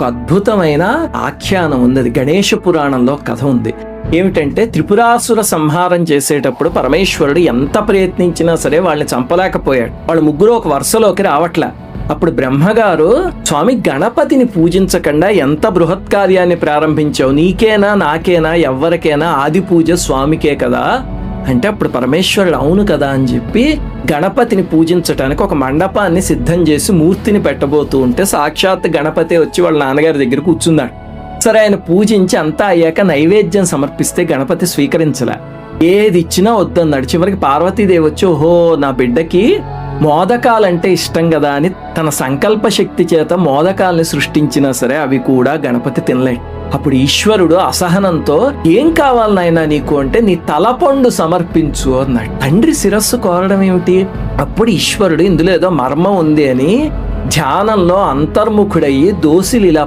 ఒక అద్భుతమైన ఆఖ్యానం ఉంది. అది గణేష పురాణంలో కథ ఉంది. ఏమిటంటే, త్రిపురాసుర సంహారం చేసేటప్పుడు పరమేశ్వరుడు ఎంత ప్రయత్నించినా సరే వాళ్ళని చంపలేకపోయాడు. వాళ్ళు ముగ్గురు ఒక వరుసలోకి రావట్లే. అప్పుడు బ్రహ్మగారు, స్వామి గణపతిని పూజించకుండా ఎంత బృహత్ కార్యాన్ని ప్రారంభించావు, నీకేనా నాకేనా ఎవ్వరికైనా ఆది పూజ స్వామికే కదా అంటే, అప్పుడు పరమేశ్వరుడు అవును కదా అని చెప్పి గణపతిని పూజించడానికి ఒక మండపాన్ని సిద్ధం చేసి మూర్తిని పెట్టబోతూ ఉంటే సాక్షాత్ గణపతి వచ్చి వాళ్ళ నాన్నగారి దగ్గర కూర్చున్నాడు. సరే, ఆయన పూజించి అంతా అయ్యాక నైవేద్యం సమర్పిస్తే గణపతి స్వీకరించలే. ఏది ఇచ్చినా వద్దన్నాడు. చివరికి పార్వతీదేవి వచ్చి, ఓహో నా బిడ్డకి మోదకాలంటే ఇష్టం కదా అని తన సంకల్ప శక్తి చేత మోదకాల్ని సృష్టించినా సరే అవి కూడా గణపతి తినలేడు. అప్పుడు ఈశ్వరుడు అసహనంతో, ఏం కావాలి నాయనా నీకు అంటే, నీ తలపండు సమర్పించు అన్నాడు. తండ్రి శిరస్సు కోరడం ఏమిటి? అప్పుడు ఈశ్వరుడు ఇందులో ఏదో మర్మం ఉంది అని ధ్యానంలో అంతర్ముఖుడయ్యి దోసిలి ఇలా